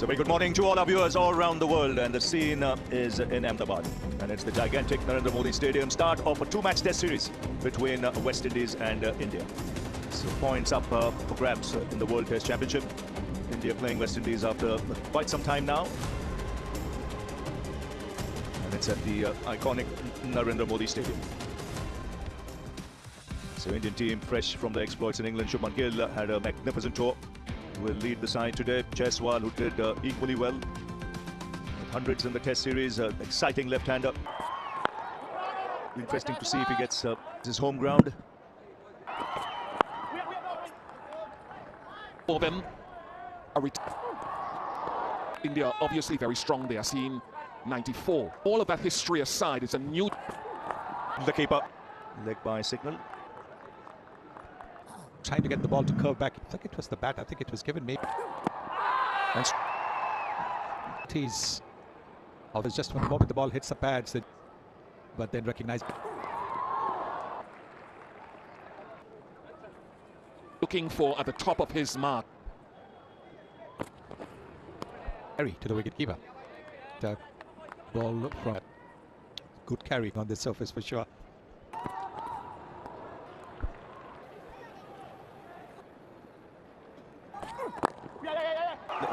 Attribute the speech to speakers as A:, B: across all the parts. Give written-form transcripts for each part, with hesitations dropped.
A: So very good morning to all our viewers all around the world, and the scene is in Ahmedabad, and it's the gigantic Narendra Modi Stadium, start of a two-match test series between West Indies and India. So points up for grabs in the World Test Championship. India playing West Indies after quite some time now, and it's at the iconic Narendra Modi Stadium. So Indian team fresh from the exploits in England. Shubman Gill had a magnificent tour. Will lead the side today. Jaiswal, who did equally well with hundreds in the test series, exciting left-hander. Interesting to see if he gets his home ground.
B: For them, India obviously very strong. They are seeing 94. All of that history aside, it's a new.
A: The keeper, leg by signal.
C: Trying to get the ball to curve back. I think it was the bat. I think it was given me. And he's. Oh, there's just one moment the ball hits the pads, but then recognized.
B: Looking for at the top of his mark.
C: Carry to the wicketkeeper. The ball from good carry on this surface for sure.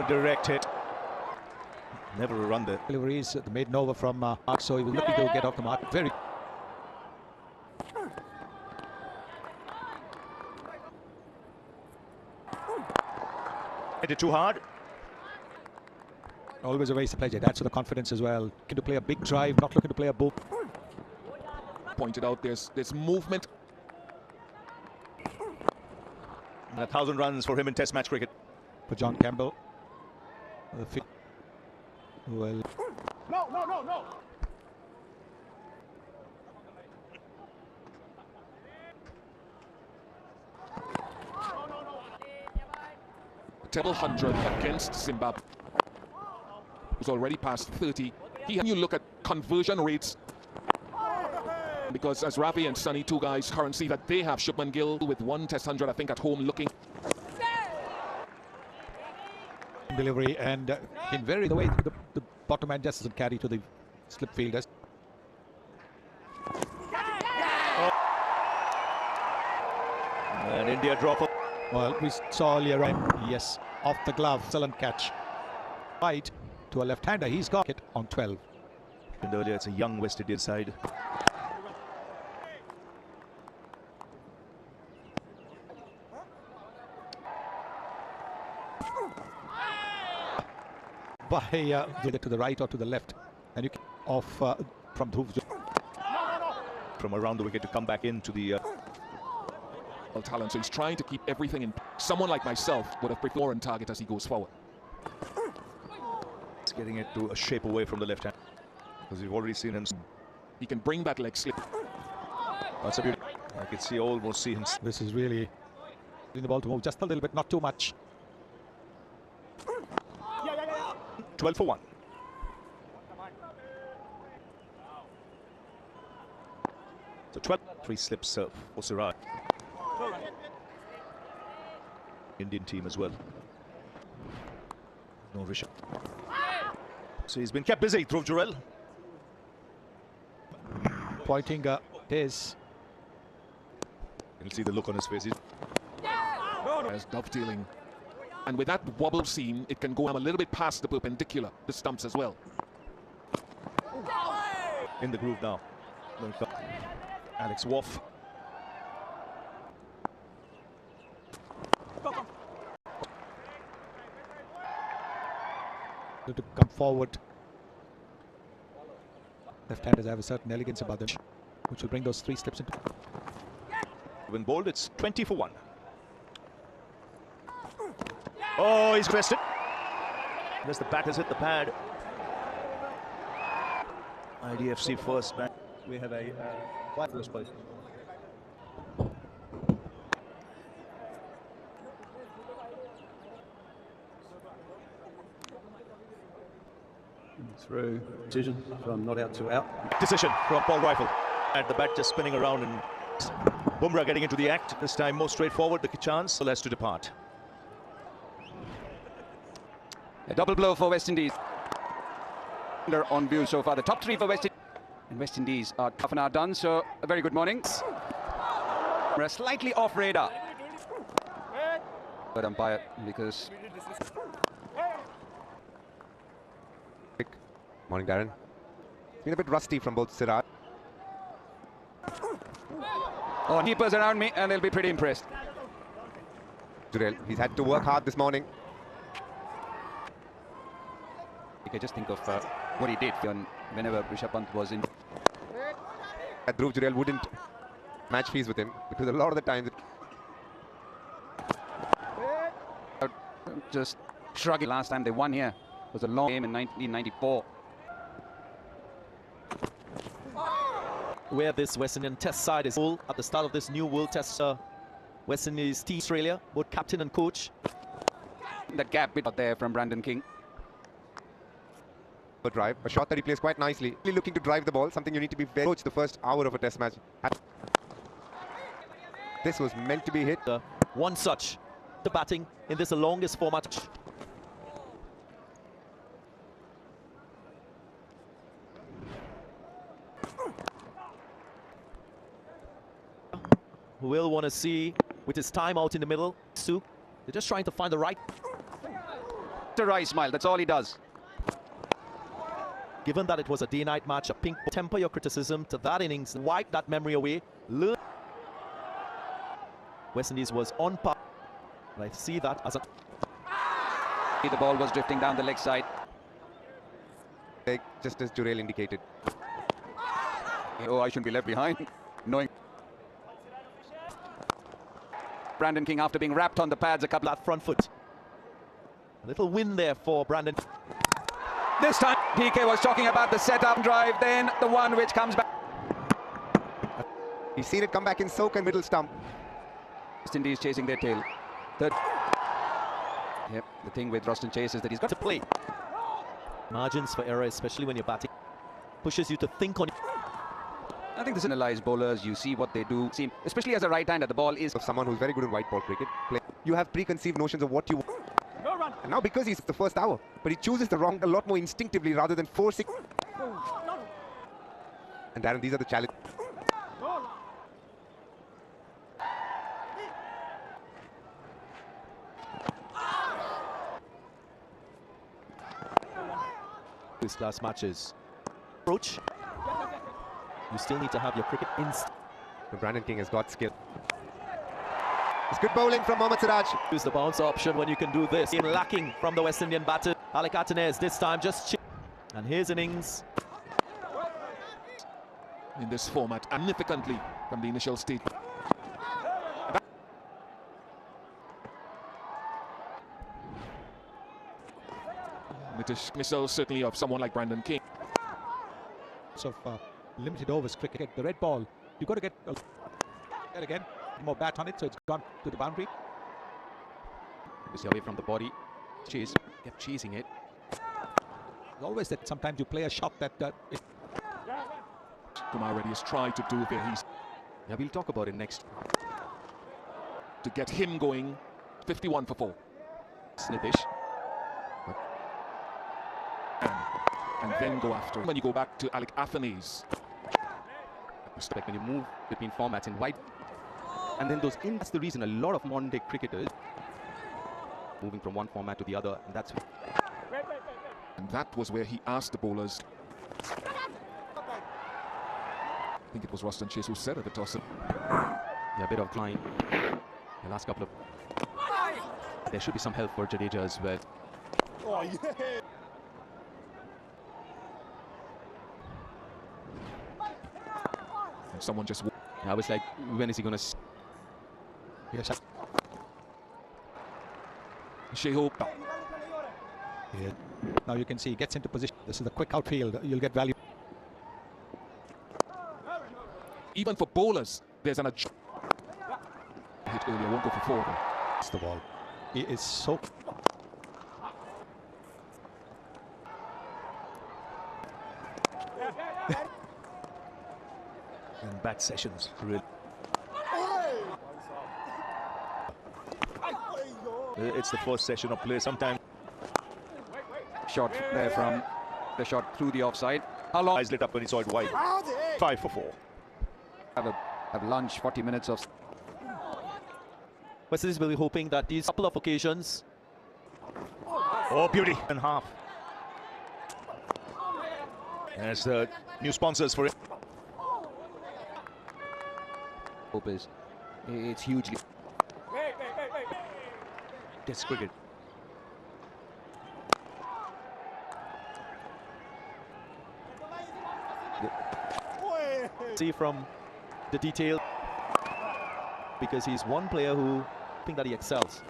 A: Direct hit. Never a run there.
C: Deliveries made over from Mark, so he was looking to get off the mark. Very.
A: Hit it too hard.
C: Always a race to play. That's for the confidence as well. Looking to play a big drive, not looking to play a boom.
B: Pointed out there's movement.
A: And 1,000 runs for him in Test match cricket.
C: For John Campbell. Well.
A: No.
B: Treble 100 against Zimbabwe. He's already past 30. You look at conversion rates, because as Ravi and Sunny, two guys currently that they have, Shubman Gill with one Test 100, I think, at home looking.
C: Delivery and in the way the bottom man just doesn't carry to the slip fielders.
A: And India drop.
C: Well, we saw earlier on, yes, off the glove, excellent catch. Right to a left-hander, he's got it on 12.
A: And earlier, it's a young West Indian side.
C: By to the right or to the left, and you can off from Dhruv.
A: From around the wicket to come back into the
B: talent, so he's trying to keep everything in. Someone like myself would have preferred on target as he goes forward.
A: It's getting it to a shape away from the left hand, because we've already seen him.
B: He can bring that leg slip.
A: That's a beauty. I can almost see him.
C: This is really getting the ball to move just a little bit, not too much.
A: 12 for 1. So 12, 3 slips for Siraj. Indian team as well. No Rishabh. So he's been kept busy, Dhruv Jurel.
C: Pointing his.
A: You'll see the look on his face.
B: As dovetailing. And with that wobble seam, it can go a little bit past the perpendicular, the stumps as well.
A: In the groove now. Alex Woff.
C: To come forward. Left-handers have a certain elegance about them, which will bring those 3 slips into.
A: When bowled, it's 20 for 1. Oh, he's crested. Unless the bat has hit the pad. IDFC first bat.
D: We have a white first place. Through decision from not out to out.
A: Decision from Paul Rifle. And the bat just spinning around, and Bumrah getting into the act. This time more straightforward, the chance still has to depart.
E: A double blow for West Indies. On view so far, the top three for West Indies. And West Indies are half an hour done, so a very good morning. We're slightly off radar. But umpire, because...
F: Morning, Darren. Been a bit rusty from both Siraj.
E: Oh, keepers around me, and they'll be pretty impressed.
F: Jurel, he's had to work hard this morning.
E: You can just think of what he did whenever Rishabh Pant was in.
F: Dhruv Jurel wouldn't match fees with him because a lot of the times
E: just shrugging. Last time they won here was a long game in 1994.
G: Where this West Indian Test side is full at the start of this new World Test. West Indies team Australia, both captain and coach.
E: That gap bit out there from Brandon King.
F: a drive, a shot that he plays quite nicely. Really looking to drive the ball, something you need to be very coach the first hour of a Test match. This was meant to be hit.
G: One such the batting in this longest format. Will want to see with his time out in the middle. They're just trying to find the right.
E: To rise, smile. That's all he does.
G: Given that it was a day-night match, a pink, temper your criticism to that innings, wipe that memory away. West Indies was on par. I see that as a...
E: The ball was drifting down the leg side.
F: Just as Jurel indicated.
E: Oh, I shouldn't be left behind. Knowing Brandon King, after being wrapped on the pads a couple
G: that front foot. A little win there for Brandon.
E: This time PK was talking about the set-up drive, then the one which comes back.
F: He's seen it come back in soak and middle stump.
E: West Indies chasing their tail. Third. Yep, the thing with Roston Chase is that he's got
G: to play. Margins for error, especially when you're batting, pushes you to think on.
E: I think this analyze bowlers, you see what they do, especially as a right-hander, the ball is
F: of someone who's very good in white ball cricket. You have preconceived notions of what you want. And now because he's the first hour, but he chooses the wrong a lot more instinctively rather than forcing. And Darren, these are the challenges.
G: This class matches. Approach. You still need to have your cricket instinct.
F: Brandon King has got skill. It's good bowling from Mohammed Siraj.
G: Use the bounce option when you can do this. In lacking from the West Indian batter. Alec Atenez this time just and his innings.
B: In this format, significantly from the initial stage. It is missile certainly of someone like Brandon King.
C: Of limited overs cricket, the red ball, you've got to get there again, more bat on it, so it's gone to the boundary.
E: obviously away from the body. Chase, kept chasing it.
C: There's always that sometimes you play a shot that
B: Kumar Reddy has tried to do there.
E: Yeah, we'll talk about it next.
B: To get him going, 51 for 4.
E: Snittish.
B: And then go after. When you go back to Alec Atenez.
E: Respect when you move between formats in white. And then that's the reason a lot of modern day cricketers moving from one format to the other, and that's.
B: And that was where he asked the bowlers. I think it was Roston Chase who said at the toss.
E: Yeah, a bit of climb. The last couple of. There should be some help for Jadeja as well.
C: oh yeah.
B: And someone just.
E: I was like, when is he gonna?
C: Yes.
B: Sheho.
C: Yeah. Now you can see he gets into position. This is the quick outfield. You'll get value.
B: Even for bowlers, there's an hit earlier, won't go for 4 though.
C: It's the ball. He is so.
A: And bat sessions, really. It's the first session of play. Sometimes
E: shot there from the shot through the offside. How long?
A: Eyes lit up when he saw it wide. 5 for 4.
E: Have lunch, 40 minutes of...
G: West Indies will be hoping that these couple of occasions.
A: Oh, beauty. And half. As the new sponsors for it.
E: Hope is it's hugely...
A: Test cricket.
G: See from the detail, because he's one player who I think that he excels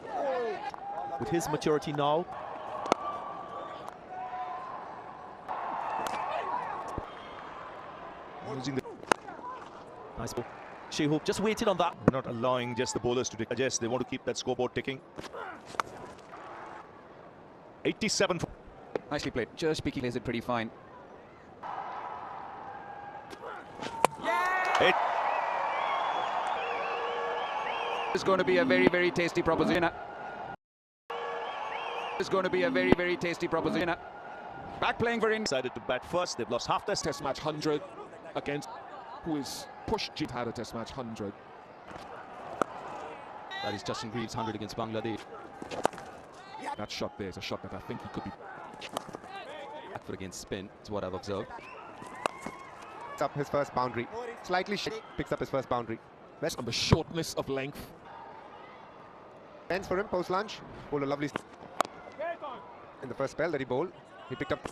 G: with his maturity now.
A: Using the
G: Nice ball. Shehoop just waited on that.
A: not allowing just the bowlers to digest. They want to keep that scoreboard ticking. 87 for...
E: Nicely played. Just speaking, plays it pretty fine.
A: It
E: It's going to be a very, very tasty proposition. It's going to be a very, very tasty proposition. Back playing for India.
A: decided to bat first. They've lost half their
B: Test match 100 against who is pushed. Jit had a test match 100.
H: That is Justin Greaves' 100 against Bangladesh.
B: That shot there is a shot that I think he could be.
H: Back foot against spin is what I've observed.
F: Picks up his first boundary. Slightly picks up his first boundary.
B: On the shortness of length.
F: Ends for him post lunch. Bowled a lovely in the first spell that he bowled. He picked up.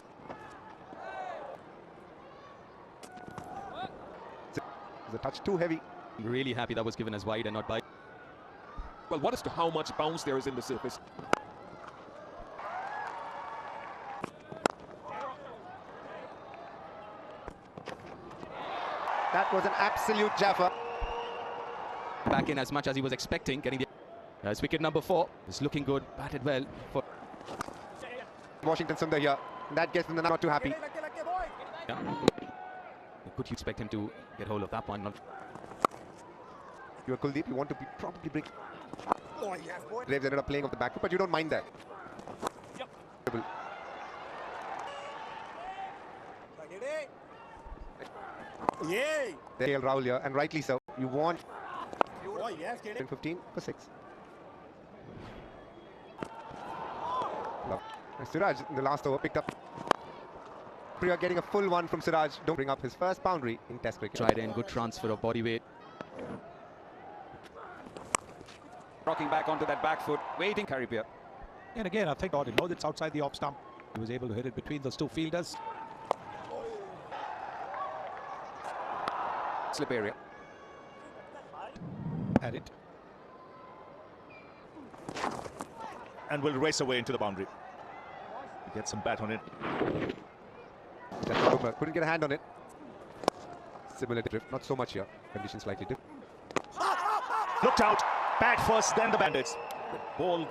F: It's a touch too heavy.
H: I'm really happy that was given as wide and not by.
B: Well, what as to how much bounce there is in the surface?
F: That was an absolute jaffa.
H: Back in as much as he was expecting. Getting the as wicket number 4 is looking good. Batted well for
F: Washington Sundar here. That gets them not too happy.
H: yeah. Could you expect him to get hold of that one? Not
F: You are Kuldeep. You want to be probably bring. Graves ended up playing off the back foot, but you don't mind that.
I: Yeah.
F: KL Rahul here, and rightly so. You want 15 for 6. Love. And Siraj in the last over picked up. We are getting a full one from Siraj. Don't bring up his first boundary in Test cricket.
H: tried in, good transfer of body weight.
E: Rocking back onto that back foot, waiting Caribbean.
C: And again, I think he knows it's outside the off stump. He was able to hit it between those two fielders.
E: Slip area.
C: At it.
A: and will race away into the boundary. He gets some bat on it.
F: Couldn't get a hand on it. Similar to drift, not so much here. Conditions slightly different.
A: Looked out. Bat first, then the Bandits. Ball.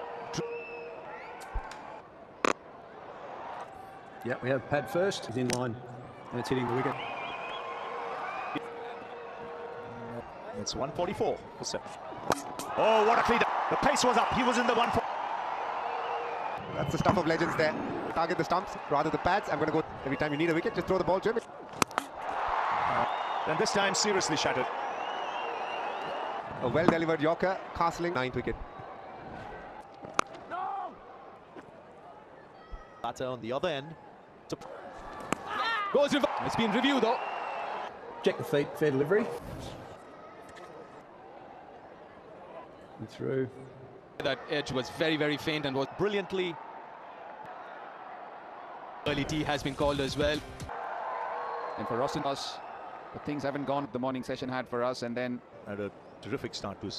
D: Yeah, we have pad first. He's in line, and it's hitting the wicket.
A: It's 144 for 7. Oh, what a cleanup. The pace was up. He was in the 1-4.
F: That's the stuff of legends there. Target the stumps rather the pads. I'm going to go every time you need a wicket, just throw the ball to him.
A: And this time seriously shattered.
F: A well-delivered Yorker, castling 9th wicket.
G: Batter on the other end.
H: It's been reviewed though.
D: Check the feet, fair delivery. And through.
H: That edge was very, very faint and was
G: Brilliantly.
H: early tee has been called as well.
E: And for us, but things haven't gone the morning session had for us, and then
A: And a terrific start to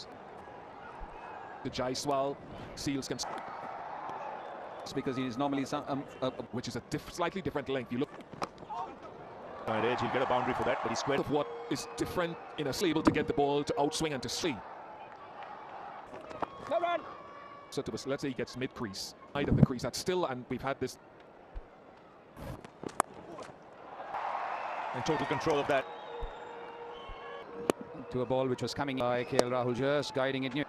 B: The Jaiswal Seals can,
E: it's because he is normally
B: which is a slightly different length. You look
A: right edge. He'll get a boundary for that, but he squared.
B: of what is different in a able to get the ball to outswing and to see. So to us, let's say he gets mid-crease, side of the crease. That's still, and we've had this.
A: In total control of that.
E: to a ball which was coming by KL Rahul, just guiding it near.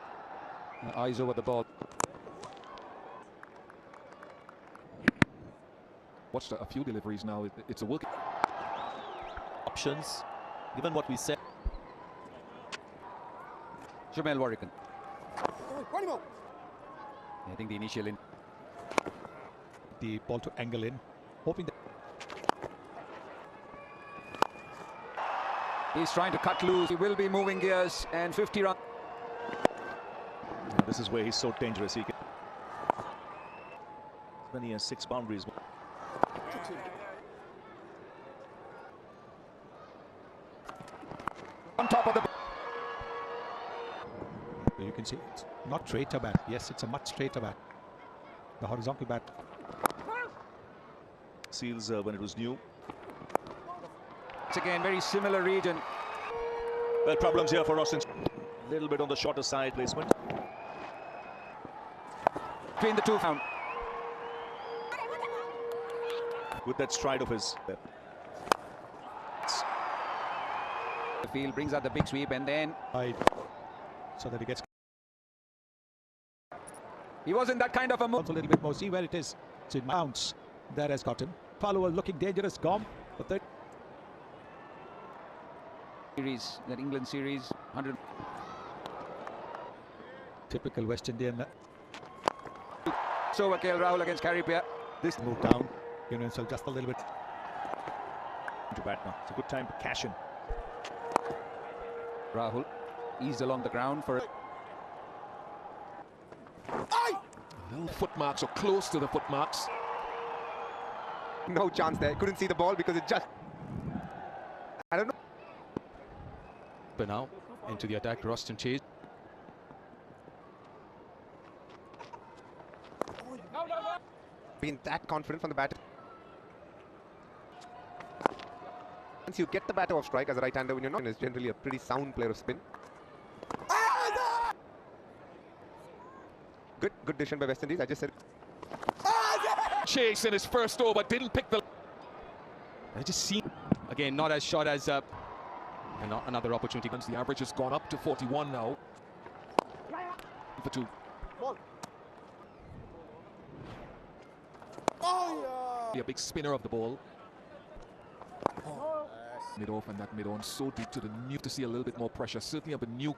E: Eyes over the ball.
B: watched a few deliveries now. It's a work.
G: Options, given what we said.
E: Jamel Warrican. I think the initial in.
C: The ball to angle in, hoping that
E: He's trying to cut loose. He will be moving gears, and 50 runs.
A: This is where he's so dangerous. He can. When he has 6 boundaries.
E: On top of the.
C: you can see it's not straighter bat. Yes, it's a much straighter bat. The horizontal bat.
A: Seals when it was new.
E: It's again very similar region.
A: Well, problems here for Austin. A little bit on the shorter side placement.
E: Between the two.
A: With that stride of his.
E: The field brings out the big sweep, and then
C: so that he gets.
E: He was in that kind of a move.
C: A little bit more. See where it is. So it mounts. That has got him. Follower looking dangerous. Gone. But that
E: series, that England series, 100.
C: Typical West Indian.
E: So KL Rahul against Caripia.
C: This move down. You know, so just a little bit.
A: To bat now. It's a good time to cash in.
E: Rahul eased along the ground for it.
B: Little footmarks or close to the footmarks.
F: No chance there. Couldn't see the ball because it just. I don't know.
H: But now into the attack, Roston Chase.
F: Been that confident from the batter. Once you get the batter off strike as a right-hander when you're not, is generally a pretty sound player of spin. Good decision by West Indies. I just said.
B: Chase in his first over didn't pick the.
H: I just see again not as short as another opportunity.
B: The average has gone up to 41 now. For 2. A big spinner of the ball. Mid-off and that mid-on so deep to the new to see a little bit more pressure. Certainly up a new